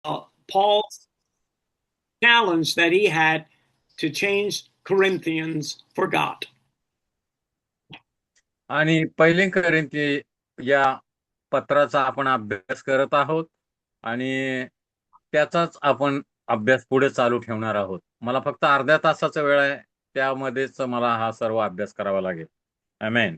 Paul's challenge that he had to change Corinthians for God. आणि पहिली कोरिंथी या पत्राचा आपण अभ्यास करत आहोत आणि त्याचाच आपण अभ्यास पुढे चालू ठेवणार आहोत. मला फक्त अर्ध्या तासाचा वेळ आहे, त्यामध्येच मला हा सर्व अभ्यास करावा लागेल. आमेन.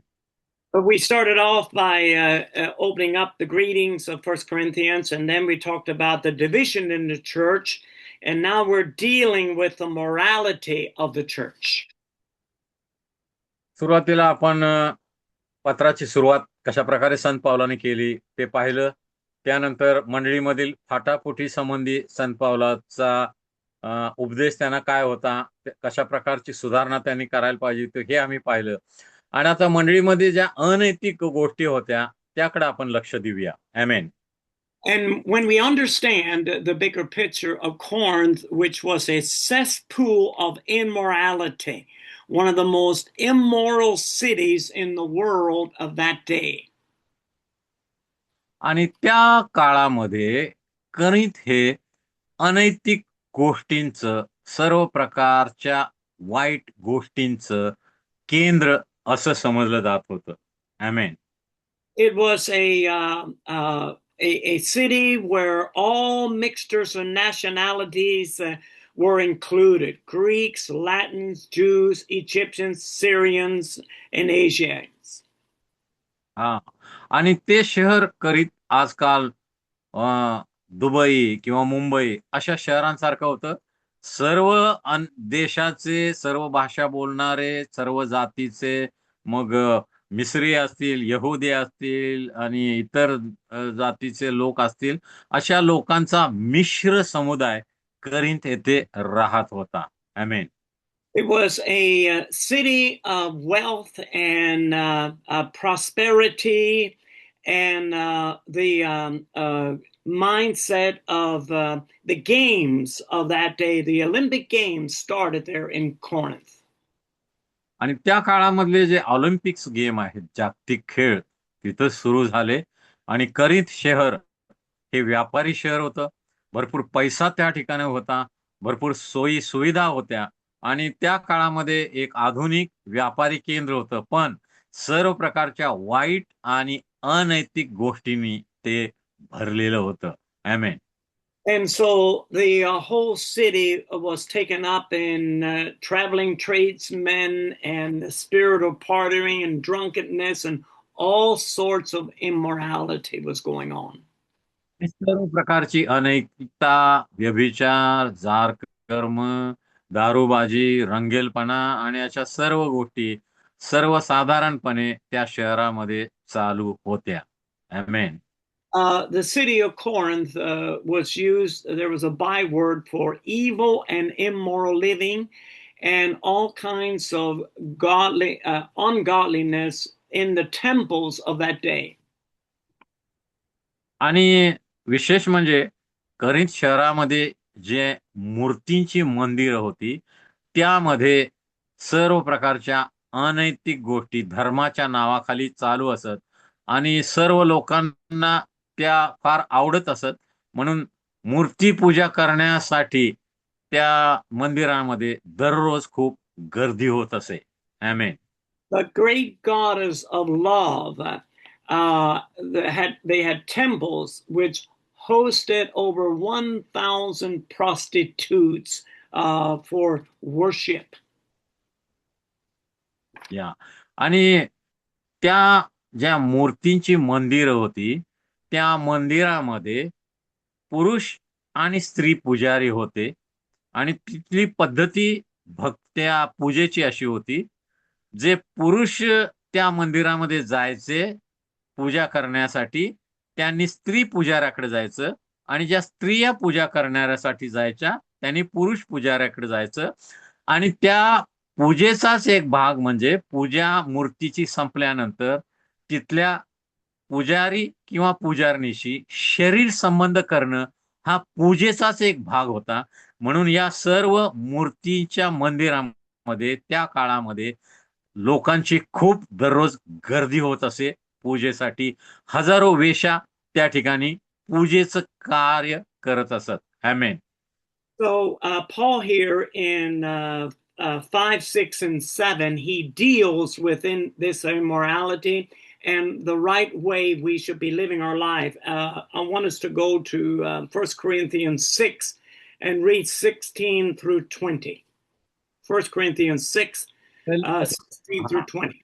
But we started off by opening up the greetings of First Corinthians, and then we talked about the division in the church, and now we're dealing with the morality of the church. सुरुवातीला आपण पत्राची सुरुवात कशा प्रकारे संत पावलाने केली ते पाहिलं. त्यानंतर मंडळीमधील फाटाफुटी संबंधी संत पावलाचा उपदेश त्यांना काय होता, कशा प्रकारची सुधारणा त्यांनी करायला पाहिजे हे आम्ही पाहिलं. आणि आता मंडळीमध्ये ज्या अनैतिक गोष्टी होत्या त्याकडे आपण लक्ष देऊया. आमेन. And when we understand the bigger picture of Corinth, which was a cesspool of immorality, one of the most immoral cities in the world of that day. आणि त्या काळामध्ये कणित हे अनैतिक गोष्टींचं, सर्व प्रकारच्या वाईट गोष्टींचं केंद्र असं समजलं जात होतं. आमेन. It was a city where all mixtures of nationalities were included: Greeks, Latins, Jews, Egyptians, Syrians, and Asians. हा, आणि ते शहर करीत आजकाल दुबई किंवा मुंबई अशा शहरांसारखं होतं. सर्व देशाचे, सर्व भाषा बोलणारे, सर्व जातीचे, मग मिस्री असतील, यहुदी असतील आणि इतर जातीचे लोक असतील, अशा लोकांचा मिश्र समुदाय करिंथ येथे राहत होता. आमेन. It was a city of wealth and prosperity, and the mindset of the games of that day. The Olympic Games started there in Corinth. आणि त्या काळामधले जे ऑलिम्पिक्स गेम आहेत, जागतिक खेळ तिथं सुरू झाले. आणि करिंथ शहर हे व्यापारी शहर होतं. भरपूर पैसा त्या ठिकाणी होता, भरपूर सोयी सुविधा होत्या आणि त्या काळामध्ये एक आधुनिक व्यापारी केंद्र होतं. पण सर्व प्रकारच्या वाईट आणि अनैतिक गोष्टींनी ते भरलेलं होतं. आमेन. And so the whole city was taken up in traveling tradesmen and the spirit of partying and drunkenness, and all sorts of immorality was going on. सर्व प्रकारची अनैतिकता, व्यभिचार, जार कर्म, दारूबाजी, रंगेलपणा आणि अशा सर्व गोष्टी सर्वसाधारणपणे त्या शहरामध्ये चालू होत्या. आमेन. The city of Corinth was used, there was a byword for evil and immoral living and all kinds of ungodliness in the temples of that day. आणि विशेष म्हणजे करिंथ शहरामध्ये जे मूर्तींची मंदिरं होती त्यामध्ये सर्व प्रकारच्या अनैतिक गोष्टी धर्माच्या नावाखाली चालू असत आणि सर्व लोकांना त्या फार आवडत असत. म्हणून मूर्ती पूजा करण्यासाठी त्या मंदिरामध्ये दररोज खूप गर्दी होत असे. आमेन. The great goddess of love, they had temples which hosted over 1,000 prostitutes for worship. या आणि त्या ज्या मूर्तींची मंदिरं होती त्या मंदिरामध्ये पुरुष आणि स्त्री पुजारी होते आणि तिथली पद्धती भक्त्या पूजेची अशी होती. जे पुरुष त्या मंदिरामध्ये जायचे पूजा करण्यासाठी त्यांनी स्त्री पुजाऱ्याकडे जायचं आणि ज्या स्त्रिया पूजा करण्यासाठी जायच्या त्यांनी पुरुष पुजाऱ्याकडे जायचं. आणि त्या पूजेचाच एक भाग म्हणजे पूजा मूर्तीची संपल्यानंतर तिथल्या पुजारी किंवा पुजारणीशी शरीर संबंध करणं हा पूजेचाच एक भाग होता. म्हणून या सर्व मूर्तीच्या मंदिरामध्ये त्या काळामध्ये लोकांची खूप दररोज गर्दी होत असे पूजेसाठी. हजारो वेश्या त्या ठिकाणी पूजेचं कार्य करत असत. आमेन. So Paul here in 5, 6, and 7, he deals within this immorality and the right way we should be living our life. I want us to go to 1 Corinthians 6 and read 16 through 20. 1 Corinthians 6, 16 through 20.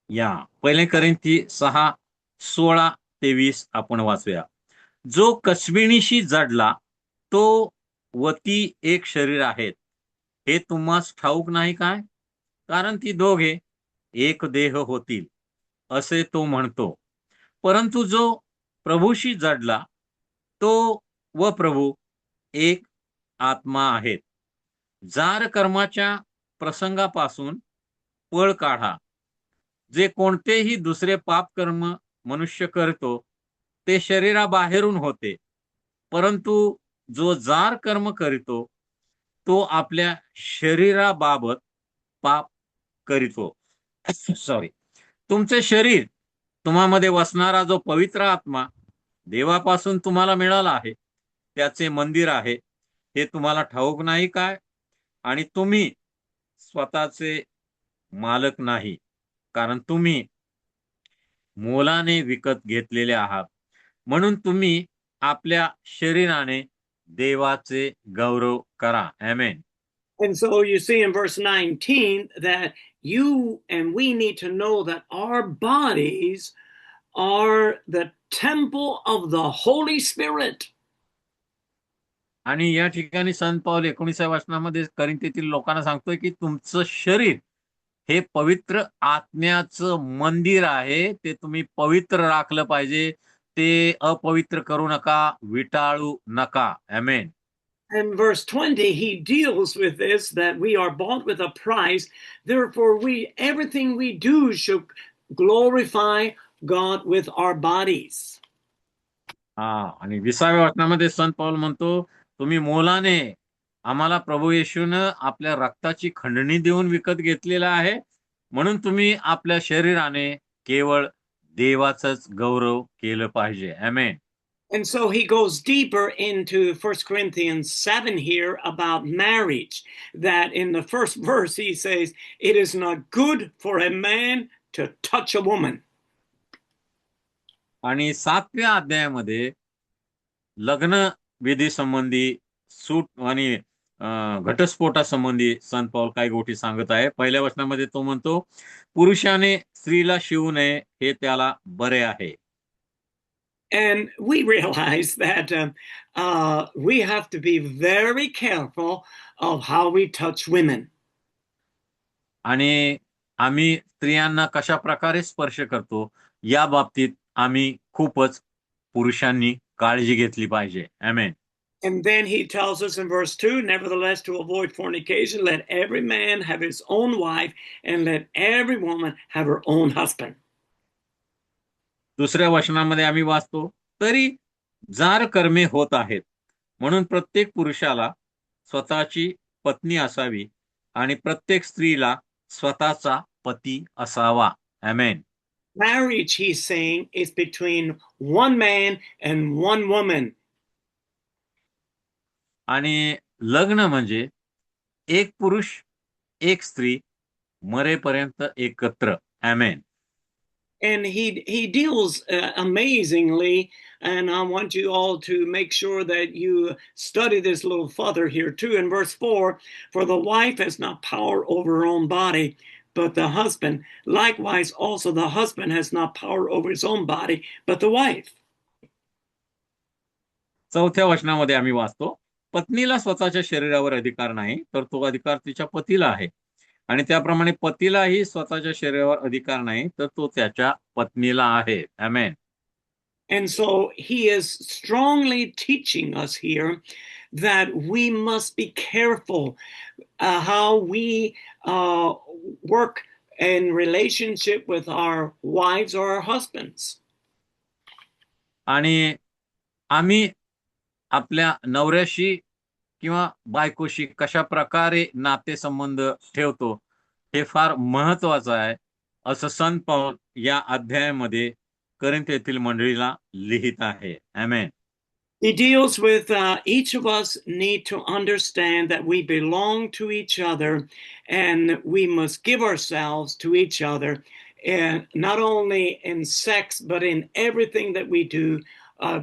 या 1 कोरिंथी 6:16-20 आपण वाचूया. जो कस्बिणीशी जडला तो व ती एक शरीर आहेत, हे तुम्हास ठाऊक नाही काय? कारण ती दोघे एक देह होतील, असे तो म्हणतो. परंतु जो प्रभूशी जडला तो व प्रभू एक आत्मा आहेत. जार कर्माच्या प्रसंगापासून पळ काढा. जे कोणतेही दुसरे पाप कर्म मनुष्य करतो ते शरीराबाहेरून होते, परंतु जो जार कर्म करीतो तो आपल्या शरीराबाबत पाप करीतो. सॉरी. तुमचे शरीर तुम्हामध्ये वसणारा जो पवित्र आत्मा देवापासून तुम्हाला मिळाला आहे त्याचे मंदिर आहे, हे तुम्हाला ठाऊक नाही काय? आणि तुम्ही स्वतःचे मालक नाही, कारण तुम्ही मोलाने विकत घेतलेले आहात. म्हणून तुम्ही आपल्या शरीराने देवाचे गौरव करा. आमेन. And so you see in verse 19 that you and we need to know that our bodies are the temple of the Holy Spirit. आणि या ठिकाणी संत पाऊल 19व्या वचनामध्ये करिंथीतील लोकांना सांगतोय की तुमचं शरीर हे पवित्र आत्म्याचं मंदिर आहे. ते तुम्ही पवित्र राखलं पाहिजे. ते अपवित्र करू नका, विटाळू नका. आमेन. In verse 20, he deals with this, that we are bought with a price. Therefore, everything we do should glorify God with our bodies. आणि 20व्या वचनामध्ये संत पाऊल म्हणतो, तुम्ही मोलाने आम्हाला प्रभू येशूनं आपल्या रक्ताची खंडणी देऊन विकत घेतलेलं आहे, म्हणून तुम्ही आपल्या शरीराने केवळ देवाचंच गौरव केलं पाहिजे. आमेन. And so he goes deeper into 1 Corinthians 7 here about marriage, that in the first verse he says, it is not good for a man to touch a woman. आणि 7व्या अध्यायामध्ये लग्न विधी संबंधी सूट आणि घटस्फोटासंबंधी संत पाऊल काही गोष्टी सांगत आहे. पहिल्या वचनामध्ये तो म्हणतो, पुरुषाने स्त्रीला शिवू नये हे त्याला बरे आहे. And we realize that we have to be very careful of how we touch women. आणि आम्ही स्त्रियांना कशा प्रकारे स्पर्श करतो या बाबतीत आम्ही खूपच पुरुषांनी काळजी घेतली पाहिजे. आमेन. And then he tells us in verse 2, nevertheless, to avoid fornication, let every man have his own wife, and let every woman have her own husband. दुसऱ्या वचनामध्ये आम्ही वाचतो, तरी जार कर्मे होत आहेत, म्हणून प्रत्येक पुरुषाला स्वतःची पत्नी असावी आणि प्रत्येक स्त्रीला स्वतःचा पती असावा. आमेन. Marriage, he's saying, is between one man and one woman. आणि लग्न म्हणजे एक पुरुष एक स्त्री मरेपर्यंत एकत्र. आमेन. And he deals amazingly, and I want you all to make sure that you study this a little further here too. In verse 4, for the wife has not power over her own body, but the husband. Likewise, also the husband has not power over his own body, but the wife. चौथ्या वचनामध्ये आम्ही वाचतो, पत्नीला स्वतःच्या शरीरावर अधिकार नाही, तर तो अधिकार तिच्या पतीला आहे. आणि त्याप्रमाणे पतीलाही स्वतःच्या शरीरावर अधिकार नाही, तर तो त्याच्या पत्नीला आहे. आमेन. And so he is strongly teaching us here that we must be careful how we work in relationship with our wives or our husbands. आणि आम्ही आपल्या नवऱ्याशी किंवा बायकोशी कशा प्रकारे नातेसंबंध ठेवतो हे फार महत्वाचं आहे, असं संत पाऊल या अध्यायामध्ये करिंथेतील मंडळीला लिहित आहे. आमेन. He deals with each of us need to understand that we belong to each other and we must give ourselves to each other, and not only in sex but in everything that we do,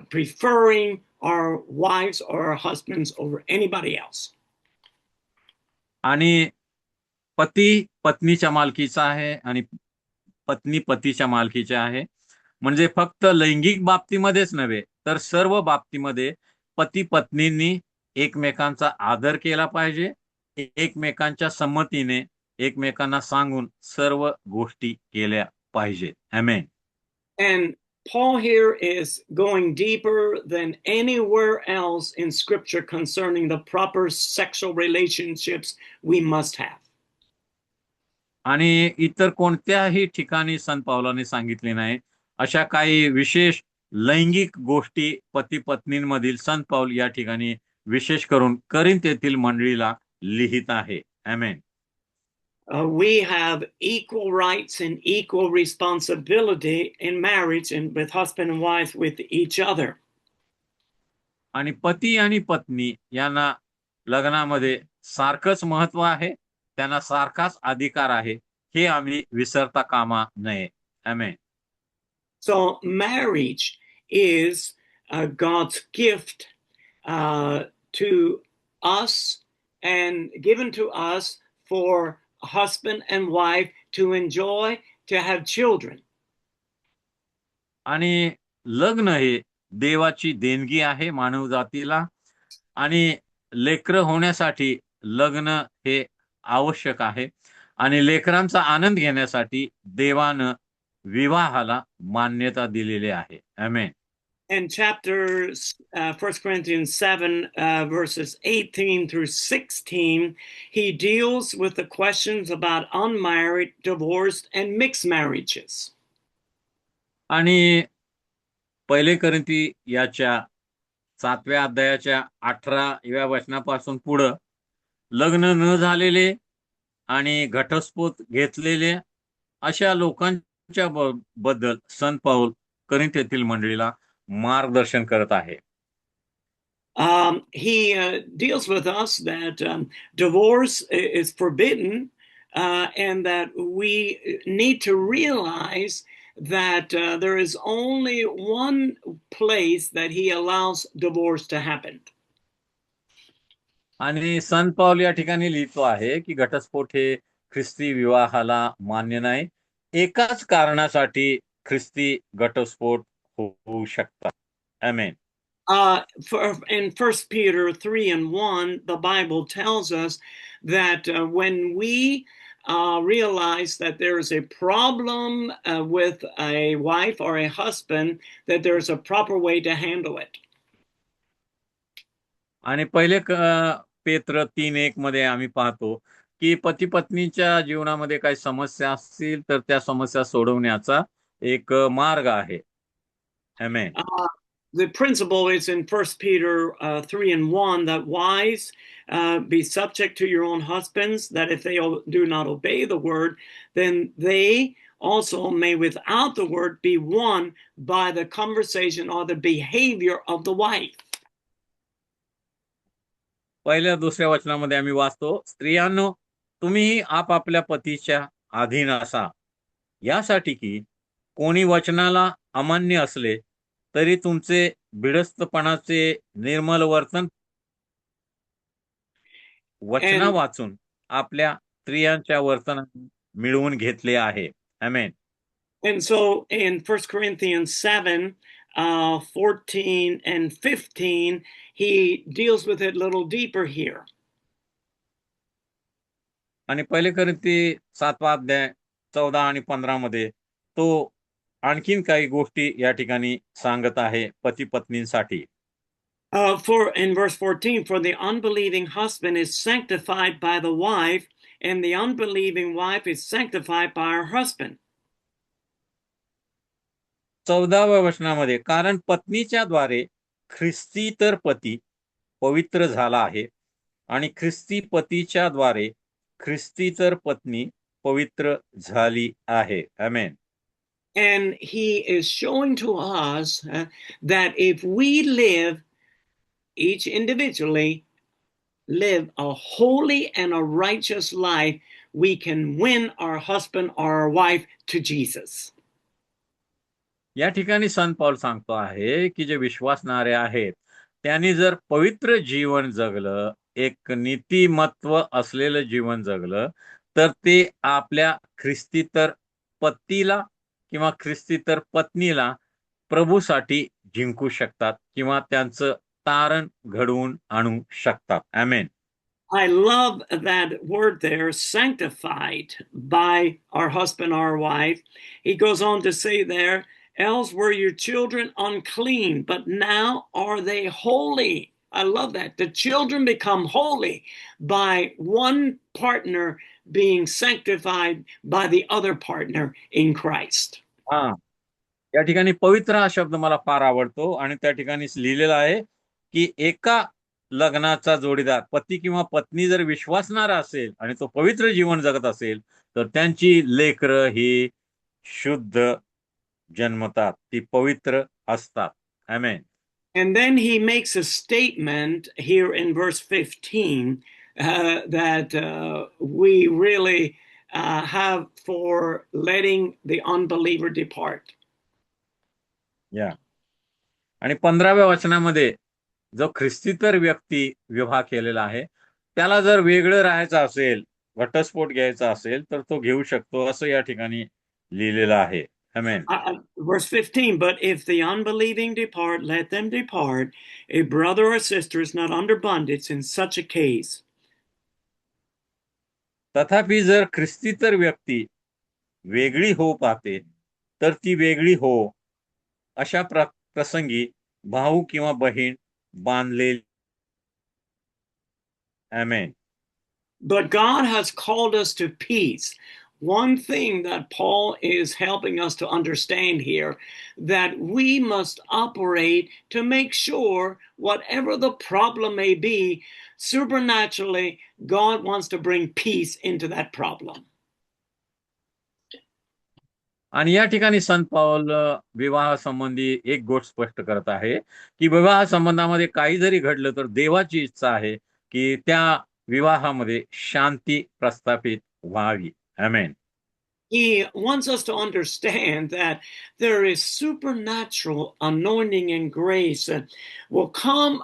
preferring our wives or our husbands over anybody else. आणि पती पत्नीच्या मालकीचा आहे आणि पत्नी पतीच्या मालकीच्या आहे. म्हणजे फक्त लैंगिक बाबतीमध्येच नव्हे तर सर्व बाबतीमध्ये पती पत्नींनी एकमेकांचा आदर केला पाहिजे, एकमेकांच्या संमतीने एकमेकांना सांगून सर्व गोष्टी केल्या पाहिजेत. आमेन. And Paul here is going deeper than anywhere else in scripture concerning the proper sexual relationships we must have. आणि इतर कोणत्याही ठिकाणी संत पावलाने सांगितले नाही अशा काही विशेष लैंगिक गोष्टी पती पत्नींमधील संत पाऊल या ठिकाणी विशेष करून करिंथेतील मंडळीला लिहित आहे. आमेन. We have equal rights and equal responsibility in marriage and with husband and wife with each other. आणि पती आणि पत्नी यांना लग्नामध्ये सारखंच महत्व आहे, त्यांना सारखाच अधिकार आहे, हे आम्ही विसरता कामा नये. आमेन. So marriage is God's gift to us and given to us for husband and wife to enjoy, to have children. आणि लग्न हे देवाची देणगी आहे मानव जातीला आणि लेकरं होण्यासाठी लग्न हे आवश्यक आहे आणि लेकरांचा आनंद घेण्यासाठी देवानं विवाहाला मान्यता दिलेली आहे. आमेन. In chapters 1 Corinthians 7 verses 18 through 16, he deals with the questions about unmarried, divorced, and mixed marriages. आणि पहिले करिंथी याच्या 7व्या अध्यायाच्या 18व्या वचनापासून पुढे लग्न न झालेले आणि घटस्फोट घेतलेले अशा लोकांच्या बद्दल संत पाऊल करिंथेतील मंडळीला मार्गदर्शन करत आहे. He deals with us that divorce is forbidden and that we need to realize that there is only one place that he allows divorce to happen. आणि संत पाऊल या ठिकाणी लिहितो आहे की घटस्फोट हे ख्रिस्ती विवाहाला मान्य नाही. एकाच कारणासाठी ख्रिस्ती घटस्फोट होऊ शकतात. आमेन. In 1 Peter 3:1, the Bible tells us that when we realize that there's a problem with a wife or a husband, that there's a proper way to handle it. आणि पहिले पेत्र 3:1 मध्ये आम्ही पाहतो की पती पत्नीच्या जीवनामध्ये काही समस्या असतील तर त्या समस्या सोडवण्याचा एक मार्ग आहे. आमेन. The principle is in 1 Peter 3:1 that wives be subject to your own husbands, that if they do not obey the word, then they also may without the word be won by the conversation or the behavior of the wife. पहिल्या दुसऱ्या वचनामध्ये आम्ही वाचतो, स्त्रियांनो तुम्ही आपापल्या पतीच्या अधीन असा, यासाठी की कोणी वचनाला अमान्य असले तरी तुमचे बिडस्तपणाचे निर्मल वर्तन वचना वाचून आपल्या स्त्रियांच्या वर्तनाने मिळवून घेतले आहे. आमेन. And so in 1 Corinthians 7, 14 and 15, he deals with it a little deeper here. आणि पहिले करिंथी 7वा अध्याय 14 आणि 15 मध्ये तो आणखीन काही गोष्टी या ठिकाणी सांगत आहे पती पत्नींसाठी. For in verse 14, for the unbelieving husband is sanctified by the wife, and the unbelieving wife is sanctified by her husband. 14व्या वचनामध्ये, कारण पत्नीच्या द्वारे ख्रिस्ती तर पती पवित्र झाला आहे आणि ख्रिस्ती पतीच्या द्वारे ख्रिस्ती तर पत्नी पवित्र झाली आहे. आमेन. And he is showing to us that if we live, each individually, live a holy and a righteous life, we can win our husband or our wife to Jesus. या ठिकाणी संत पौल सांगतो आहे की जे विश्वासणारे आहेत त्यांनी जर पवित्र जीवन जगलं, एक नीतिमत्व असलेलं जीवन जगलं, तर ते आपल्या ख्रिस्तीतर पतीला किंवा ख्रिस्तीतर पत्नीला प्रभूसाठी जिंकू शकतात किंवा त्यांचं तारण घडवून आणू शकतात. आमेन. I love that word there, sanctified by our husband or wife. He goes on to say there, else were your children unclean, but now are they holy. I love that. The children become holy by one partner being sanctified by the other partner in Christ. हा, या ठिकाणी पवित्र हा शब्द मला फार आवडतो आणि त्या ठिकाणी लिहिलेला आहे की एका लग्नाचा जोडीदार पती किंवा पत्नी जर विश्वासणारा असेल आणि तो पवित्र जीवन जगत असेल तर त्यांची लेकरं ही शुद्ध जन्मतात, ती पवित्र असतात. आमेन. And then he makes a statement here in verse 15 that we really have for letting the unbeliever depart. या आणि 15व्या वचनामध्ये जो ख्रिस्तीतर व्यक्ती विवाह केलेला आहे त्याला जर वेगळं राहायचं असेल, घटस्फोट घ्यायचा असेल तर तो घेऊ शकतो असं या ठिकाणी लिहिलेलं आहे. Amen. Verse 15, but if the unbelieving depart, let them depart. A brother or sister is not under bondage in such a case. तथापि जर ख्रिस्तीतर व्यक्ती वेगळी हो पाहते तर ती वेगळी हो, अशा प्रसंगी भाऊ किंवा बहीण बांधलेली. Amen. But God has called us to peace. One thing that Paul is helping us to understand here, that we must operate to make sure whatever the problem may be, supernaturally, God wants to bring peace into that problem. आणि या ठिकाणी संत पौल विवाह संबंधी एक गोष्ट स्पष्ट करत आहे की विवाह संबंधामध्ये काही जरी घडलं तर देवाची इच्छा आहे की त्या विवाहामध्ये शांती प्रस्थापित व्हावी. Amen. He wants us to understand that there is supernatural anointing and grace that will come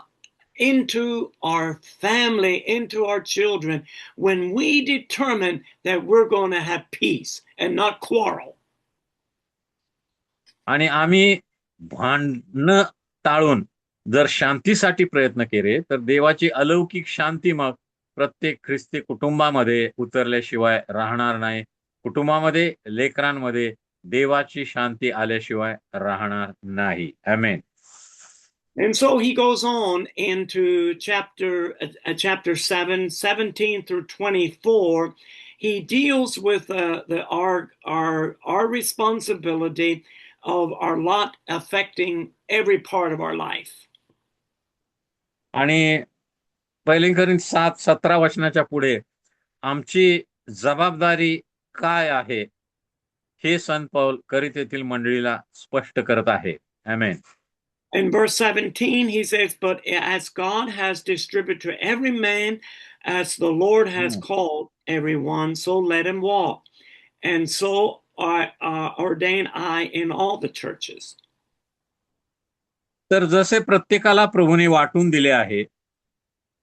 into our family, into our children, when we determine that we're going to have peace and not quarrel. आणि आम्ही भांडणं टाळून जर शांतीसाठी प्रयत्न केले तर देवाची अलौकिक शांती मग प्रत्येक ख्रिस्ती कुटुंबामध्ये उतरल्याशिवाय राहणार नाही. कुटुंबामध्ये, लेकरांमध्ये देवाची शांती आल्याशिवाय राहणार नाही. Amen. And so he goes on into chapter 7, 17 through 24. He deals with our responsibility of our lot affecting every part of our life. आणि पहिली कोरिंथ 7:17 वचनाच्या पुढे आमची जबाबदारी काय आहे हे संत पौल करितेतील मंडळीला स्पष्ट करत आहे. Amen. In verse 17 he says, but as God has distributed to every man as the Lord has called everyone, so let him walk. And so ordain I in all the churches. तर जसे प्रत्येकाला प्रभूने वाटून दिले आहे,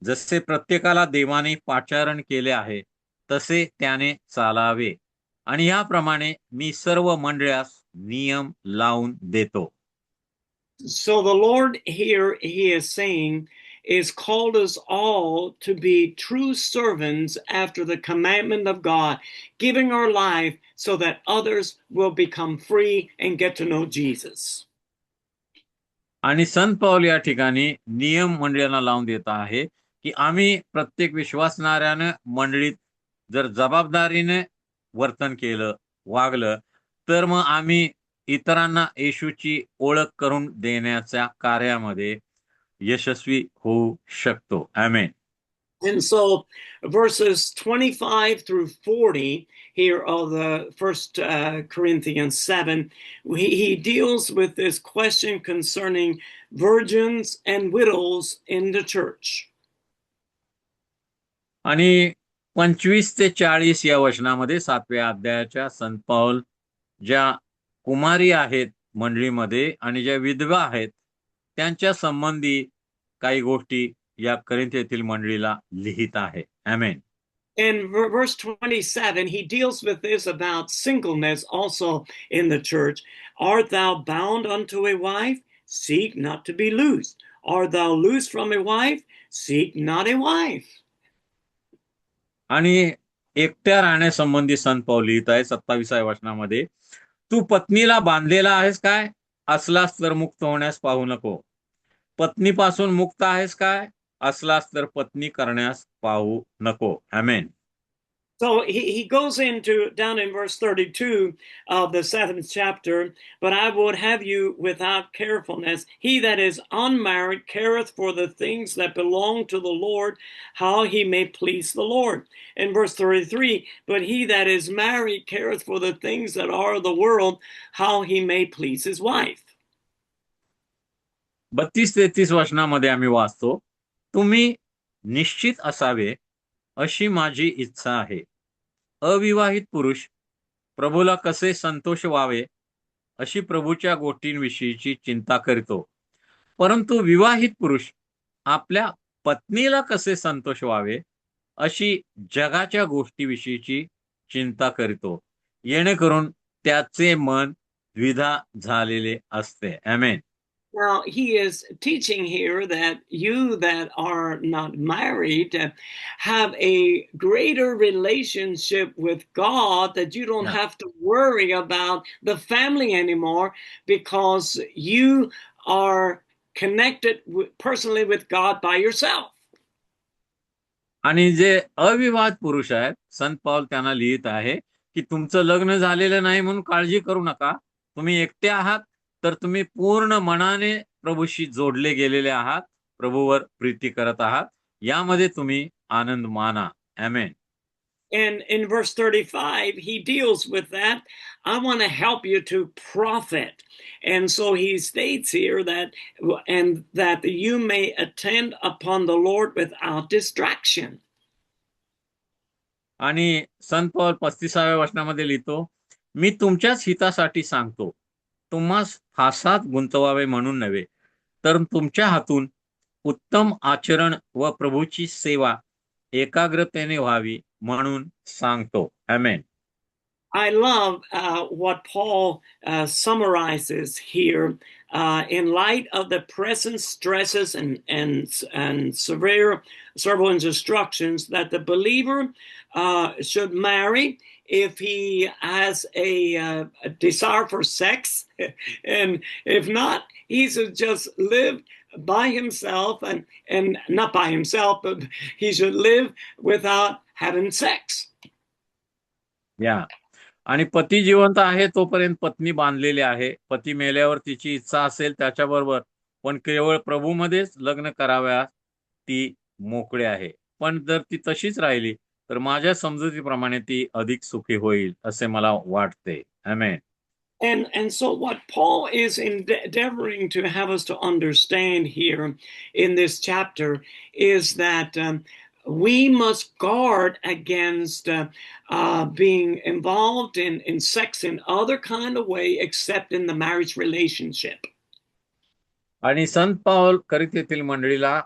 जसे प्रत्येकाला देवाने पाचारण केले आहे तसे त्याने चालावे, आणि याप्रमाणे मी सर्व मंडळास नियम लावून देतो. So the Lord here, he is saying, is called us all to be true servants after the commandment of God, giving our life so that others will become free and get to know Jesus. आणि संत पौल या ठिकाणी नियम मंडळींना लावून देत आहे की आम्ही प्रत्येक विश्वासणाऱ्यानं मंडळीत जर जबाबदारीने वर्तन केलं, वागलं, तर मग आम्ही इतरांना येशूची ओळख करून देण्याच्या कार्यामध्ये यशस्वी होऊ शकतो. Amen. And so verses 25 through 40 here of the first Corinthians 7, he deals with this question concerning virgins and widows in the church. आणि 25 ते 40 या वचनामध्ये 7व्या अध्यायाच्या संत पौल ज्या कुमारी आहेत मंडळीमध्ये आणि ज्या विधवा आहेत त्यांच्या संबंधी काही गोष्टी या करिंथेतील मंडळीला लिहित आहे. आमेन. In verse 27, he deals with this about singleness also in the church. Art thou bound unto a wife? Seek not to be loosed. Art thou loosed from a wife? Seek not a wife. आणि एकट्या राहण्यासंबंधी संत पौल लिहित आहे 27व्या वचनामध्ये, तू पत्नीला बांधलेला आहेस काय? असलास तर मुक्त होण्यास पाहू नको. पत्नीपासून मुक्त आहेस काय? असलास तर पत्नी करण्यास पाहू नको. आमेन. So he goes into down in verse 32 of the 7th chapter, but I would have you without carefulness. He that is unmarried careth for the things that belong to the Lord, how he may please the Lord. In verse 33, but he that is married careth for the things that are of the world, how he may please his wife. 32-33 वचनामध्ये आम्ही वाचतो, तुम्ही निश्चित असावे अशी माझी इच्छा आहे. अविवाहित पुरुष प्रभूला कसे संतोष व्हावे अशी प्रभूच्या गोष्टींविषयीची चिंता करतो, परंतु विवाहित पुरुष आपल्या पत्नीला कसे संतोष व्हावे अशी जगाच्या गोष्टीविषयीची चिंता करतो, येणेकरून त्याचे मन द्विधा झालेले असते. आमेन. Now, he is teaching here that you that are not married have a greater relationship with God, that you don't have to worry about the family anymore because you are connected personally with God by yourself. आणि जे अविवाहित पुरुष आहेत, संत पौल त्यांना लिहित आहे की तुमचं लग्न झालेलं नाही म्हणून काळजी करू नका. तुम्ही एकटे आहात तर तुम्ही पूर्ण मनाने प्रभूशी जोडले गेलेले आहात, प्रभूवर प्रीती करत आहात, यामध्ये तुम्ही आनंद माना. आमेन. And in verse 35, he deals with that. I want to help you to profit. And so he states here that you may attend upon the Lord without distraction. आणि संत पौल 35व्या वचनामध्ये लिहितो, मी तुमच्याच हितासाठी सांगतो, तुम्हास फासात गुंतवावे म्हणून नव्हे, तर तुमच्या हातून उत्तम आचरण व प्रभूची सेवा एकाग्रतेने व्हावी म्हणून सांगतो. आमेन. I love what Paul summarizes here in light of the present stresses and several instructions that the believer should marry if he has a desire for sex, and if not, he should just live by himself and not by himself, but he should live without having sex. या आणि पती जिवंत आहे तोपर्यंत पत्नी बांधलेली आहे. पती मेल्यावर तिची इच्छा असेल त्याच्याबरोबर, पण केवळ प्रभूमध्येच लग्न कराव्या ती मोकळे आहे. पण जर ती तशीच राहिली तर माझ्या समजुतीप्रमाणे ती अधिक सुखी होईल असे मला वाटते. आमेन. And so what Paul is endeavoring to have us to understand here in this chapter is that we must guard against being involved in sex in other kind of way except in the marriage relationship. आणि संत पौल करिंथेतील मंडळीला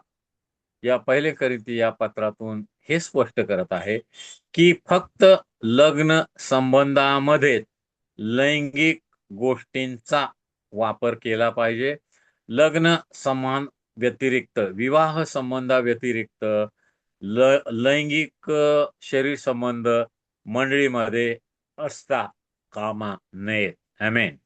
या पहिले करिंथी या पत्रातून हे स्पष्ट करत आहे की फक्त लग्न संबंधामध्ये लैंगिक गोष्टींचा वापर केला पाहिजे. लग्न संबंध व्यतिरिक्त, विवाह संबंधाव्यतिरिक्त लैंगिक शरीर संबंध मंडळीमध्ये असता कामा नयेत. आमेन.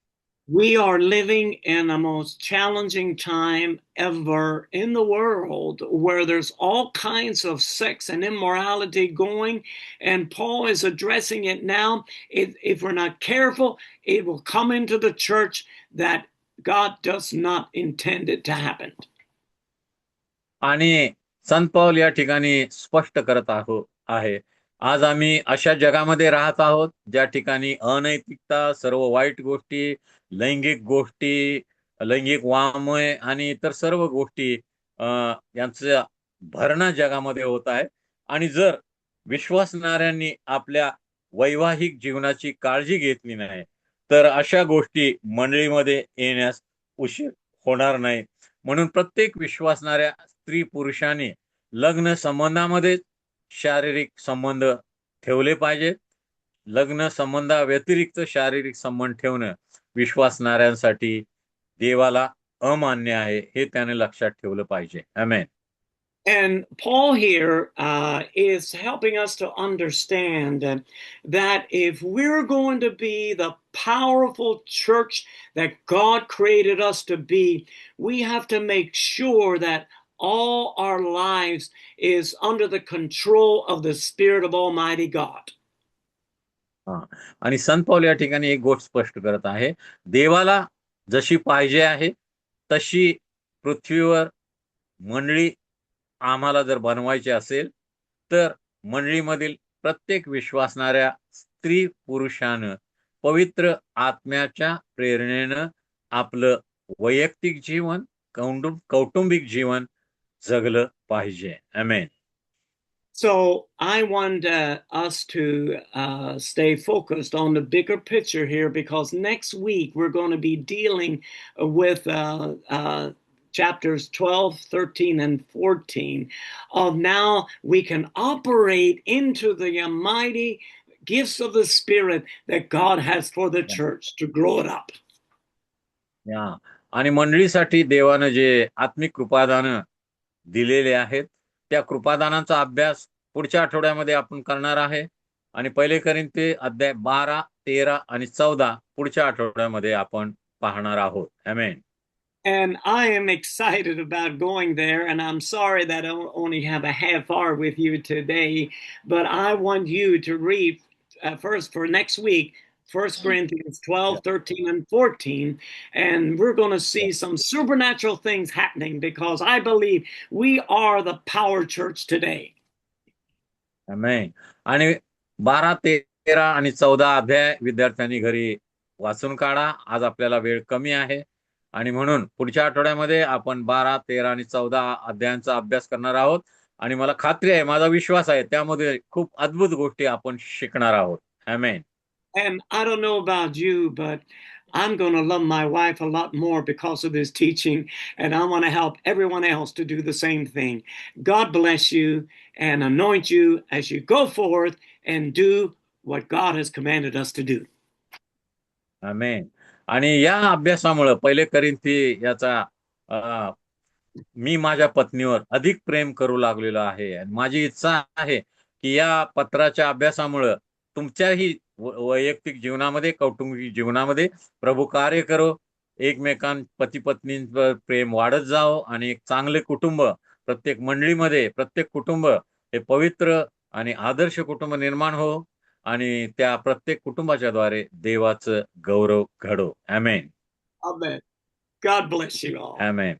We are living in the most challenging time ever in the world, where there's all kinds of sex and immorality going, and Paul is addressing it now. If we're not careful, it will come into the church that God does not intend it to happen. आणि संत पौल या ठिकाणी स्पष्ट करत आहे. आज आम्ही अशा जगामध्ये राहत आहोत ज्या ठिकाणी अनैतिकता, सर्व वाईट गोष्टी, लैंगिक गोष्टी, लैंगिक वामय आणि इतर सर्व गोष्टी यांचा भरणा जगामध्ये होत आहे. आणि जर विश्वासणाऱ्यांनी आपल्या वैवाहिक जीवनाची काळजी घेतली नाही तर अशा गोष्टी मंडळीमध्ये येण्यास उशीर होणार नाही. म्हणून प्रत्येक विश्वासणाऱ्या स्त्री पुरुषाने लग्न संबंधामध्ये शारीरिक संबंध ठेवले पाहिजे. लग्न संबंधाव्यतिरिक्त शारीरिक संबंध ठेवणं विश्वासणाऱ्यांसाठी देवाला अमान्य आहे, हे त्याने लक्षात ठेवलं पाहिजे. आमेन. And Paul here is helping us to understand that if we're going to be the powerful church that God created us to be, we have to make sure that all our lives is under the control of the Spirit of Almighty God. आणि संत पौल या ठिकाणी एक गोष्ट स्पष्ट करत आहे. देवाला जशी पाहिजे आहे तशी पृथ्वीवर मंडळी आम्हाला जर बनवायची असेल तर मंडळीमधील प्रत्येक विश्वासणाऱ्या स्त्री पुरुषानं पवित्र आत्म्याच्या प्रेरणेनं आपलं वैयक्तिक जीवन, कौटुंबिक जीवन जगलं पाहिजे. आमेन. So I want us to stay focused on the bigger picture here, because next week we're going to be dealing with chapters 12, 13, and 14 of now we can operate into the mighty gifts of the Spirit that God has for the church to grow it up. आणि मंडळीसाठी देवानं जे आत्मिक कृपादानं दिलेले आहेत त्या कृपादानांचा अभ्यास पुढच्या आठवड्यामध्ये आपण करणार आहे. आणि पहिले कोरिन्थी अध्याय 12, 13 आणि 14 पुढच्या आठवड्यामध्ये आपण पाहणार आहोत. आमेन. And I am excited about going there, and I'm sorry that I only have a half hour with you today, but I want you to read first for next week 1 Corinthians 12, 13, and 14, and we're going to see some supernatural things happening, because I believe we are the power church today. आमेन. आणि 12, 13 आणि 14 अध्याय विद्यार्थ्यांनी घरी वाचून काढा. आज आपल्याला वेळ कमी आहे आणि म्हणून पुढच्या आठवड्यामध्ये आपण 12, 13 आणि 14 अध्यायांचा अभ्यास करणार आहोत. आणि मला खात्री आहे, माझा विश्वास आहे, त्यामध्ये खूप अद्भुत गोष्टी आपण शिकणार आहोत. आमेन. And I don't know about you, but I'm going to love my wife a lot more because of this teaching, and I want to help everyone else to do the same thing. God bless you and anoint you as you go forth and do what God has commanded us to do. आमेन. आणि या अभ्यासामुळे पहिले कोरिन्थी याचा मी माझ्या पत्नीवर अधिक प्रेम करू लागलेलो आहे. आणि माझी इच्छा आहे की या पत्राच्या अभ्यासामुळे तुमच्याही वैयक्तिक जीवनामध्ये, कौटुंबिक जीवनामध्ये प्रभू कार्य करो, एकमेकां पती पत्नींवर प्रेम वाढत जावं आणि एक चांगले कुटुंब प्रत्येक मंडळीमध्ये, प्रत्येक कुटुंब हे पवित्र आणि आदर्श कुटुंब निर्माण हो आणि त्या प्रत्येक कुटुंबाच्या द्वारे देवाचं गौरव घडो. आमेन. Amen. God bless you all. Amen.